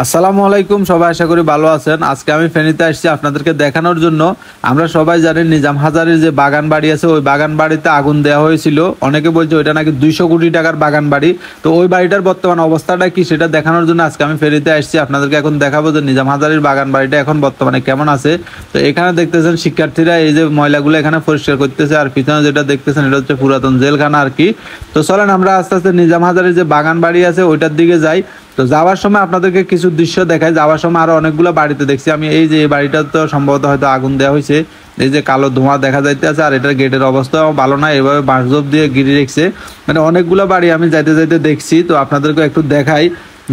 আসসালামু আলাইকুম, সবাই আশা করি ভালো আছেন। আজকে আমি ফেনীতে আসছি আপনাদেরকে দেখানোর জন্য। আমরা সবাই জানি নিজাম হাজারীর যে বাগান বাড়ি আছে, ওই বাগান বাড়িতে আগুন দেওয়া হয়েছিল। অনেকে বলছে ওইটা নাকি 200 কোটি টাকার বাগান বাড়ি। তো ওই বাড়িটার বর্তমান অবস্থাটা কি সেটা দেখানোর জন্য আজকে আমি ফেনীতে আসছি। আপনাদেরকে এখন দেখাবো যে নিজাম হাজারীর বাগান বাড়িটা এখন বর্তমানে কেমন আছে। তো এখানে দেখতেছেন শিক্ষার্থীরা এই যে ময়লাগুলো এখানে পরিষ্কার করতেছে, আর পিছনে যেটা দেখতেছেন এটা হচ্ছে পুরাতন জেলখানা আর কি। তো চলেন আমরা আস্তে আস্তে নিজাম হাজারীর যে বাগান বাড়ি আছে ওইটার দিকে যাই। তো যাওয়ার সময় আপনাদেরকে কিছু দৃশ্য দেখায়। যাওয়ার সময় আরো অনেকগুলো বাড়িতে দেখছি আমি। এই যে এই বাড়িটা তো সম্ভবত হয়তো আগুন দেওয়া হয়েছে। এই যে কালো ধোঁয়া দেখা যাইতে আছে, আর এটার গেটের অবস্থাও ভালো না, এভাবে বাঁশঝোপ দিয়ে ঘিরে রেখেছে। মানে অনেকগুলো বাড়ি আমি যাইতে যাইতে দেখছি। তো আপনাদেরকে একটু দেখাই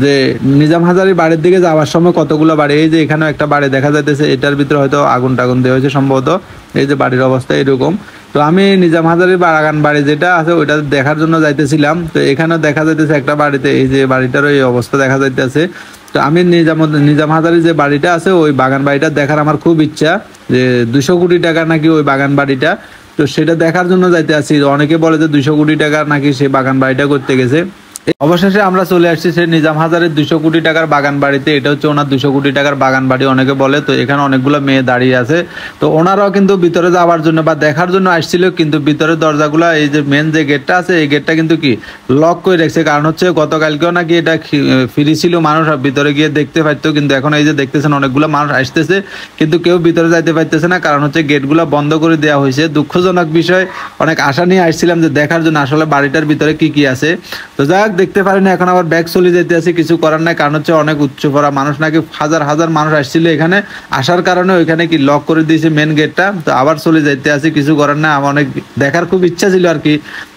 যে নিজাম হাজারীর বাড়ির দিকে যাওয়ার সময় কতগুলো বাড়ি। এই যে এখানেও একটা বাড়ি দেখা যাইতেছে, এটার ভিতরে হয়তো আগুন টাগুন দেওয়া হয়েছে সম্ভবত। এই যে বাড়ির অবস্থা এরকম। তো আমি নিজাম হাজারীর বাগান বাড়ি যেটা আছে ওইটা দেখার জন্য যাইতেছিলাম। তো এখানে দেখা যাইতেছে একটা বাড়িতে এই যে বাড়িটারও এই অবস্থা দেখা যাইতেছে। তো আমি নিজাম হাজারীর যে বাড়িটা আছে ওই বাগান বাড়িটা দেখার আমার খুব ইচ্ছা, যে 200 কোটি টাকা নাকি ওই বাগান বাড়িটা। তো সেটা দেখার জন্য যাইতে আসি। অনেকে বলে যে 200 কোটি টাকা নাকি সে বাগান বাড়িটা করতে গেছে। অবশেষে আমরা চলে আসছি সেই নিজাম হাজারের 200 কোটি টাকার বাগান বাড়িতে। এটা হচ্ছে ওনার 200 কোটি টাকার বাগান বাড়ি অনেকে বলে। তো এখানে অনেকগুলো মেয়ে দাঁড়িয়ে আছে। তো ওনারাও কিন্তু ভিতরে যাওয়ার জন্য বা দেখার জন্য আসছিল, কিন্তু ভিতরের দরজাগুলো এই যে মেন যে গেটটা আছে এই গেটটা কিন্তু কি লক করে রেখেছে। কারণ হচ্ছে গতকালকেও নাকি এটা ফ্রি ছিল, মানুষ ভিতরে গিয়ে দেখতে পাইতো। কিন্তু এখন এই যে দেখতেছেন অনেকগুলো মানুষ আসতেছে, কিন্তু কেউ ভিতরে যাইতে পারতেছে না, কারণ হচ্ছে গেটগুলো বন্ধ করে দেওয়া হয়েছে। দুঃখজনক বিষয়। অনেক আশা নিয়ে আসছিলাম যে দেখার জন্য আসলে বাড়িটার ভিতরে কি কি আছে। তো যাক দেখতে পারি না, এখন আবার ব্যাগ চলে যেতে আছে, কিছু করার নাই। কারণ হচ্ছে অনেক উচ্চ পড়া মানুষ নাকি হাজার হাজার মানুষ আসছিল এখানে। আসার কারণে ওইখানে কি লক করে দিয়েছে মেন গেটটা। তো আবার চলে যেতে আছে, কিছু করার নাই। আমার অনেক দেখার খুব ইচ্ছা ছিল আর কি,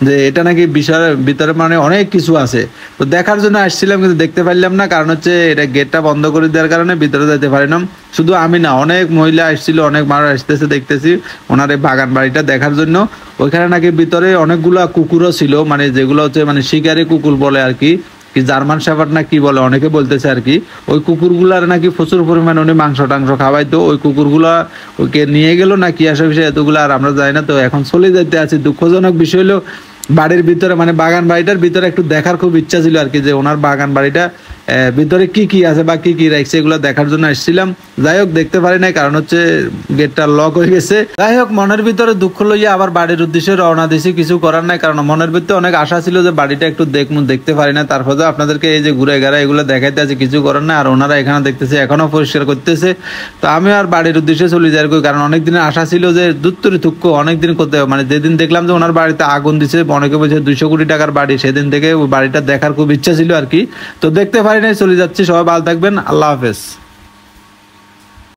যে এটা নাকি বিষয়ের ভিতরে মানে অনেক কিছু আছে। তো দেখার জন্য আসছিলাম, কিন্তু দেখতে পারলাম না, কারণ হচ্ছে এটা গেটটা বন্ধ করে দেওয়ার কারণে ভিতরে যেতে পারিলাম। শুধু আমি না, অনেক মহিলা আসছিল, অনেক মানুষ আসতেছে দেখতেছি ওনার এই বাগান বাড়িটা দেখার জন্য। ওইখানে নাকি ভিতরে অনেকগুলা কুকুরও ছিল, মানে যেগুলো হচ্ছে মানে শিকারি কুকুর বলে আর কি, জার্মান শেফার্ড না কি বলে অনেকে বলতেছে আর কি। ওই কুকুরগুলার নাকি প্রচুর পরিমাণে উনি মাংস টাংস খাওয়াইতো। ওই কুকুরগুলা ওকে নিয়ে গেল না কি আসে বিষয় এতগুলো আর আমরা যাই না। তো এখন চলে যেতে আছি। দুঃখজনক বিষয় হলো বাড়ির ভিতরে মানে বাগান বাড়িটার ভিতরে একটু দেখার খুব ইচ্ছা ছিল আর কি, যে ওনার বাগান বাড়িটা ভিতরে কি কি আছে বা কি কি রাখছে এগুলো দেখার জন্য এসেছিলাম। যাই হোক দেখতে পারি নাই, কারণ হচ্ছে গেটটা লক হয়ে গেছে। যাই হোক মনের ভিতরে দুঃখ লইয়া আবার বাড়ির উদ্দেশ্যে রওনা দিছি, কিছু করার নাই। কারণ মনের ভিতরে অনেক আশা ছিল যে বাড়িটা একটু দেখতে পারি না। তারপরে আপনাদেরকে এই যে ঘুরে ঘেরা এগুলো দেখাইতে আছে, কিছু করার নাই। আর ওনারা এখানে দেখতেছে এখনো পরিষ্কার করতেছে। তো আমি আর বাড়ির উদ্দেশ্যে চলে যাই, কারণ অনেক দিনের আশা ছিল যে দুত্তরি থুক্ক অনেকদিন করতে হবে। মানে যেদিন দেখলাম যে ওনার বাড়িতে আগুন দিছে, অনেকে বলছে 200 কোটি টাকার বাড়ি, সেদিন থেকে ওই বাড়িটা দেখার খুব ইচ্ছা ছিল আর কি। তো দেখতে পারি নাই, চলে যাচ্ছি। সবাই ভালো থাকবেন, আল্লাহ হাফেজ।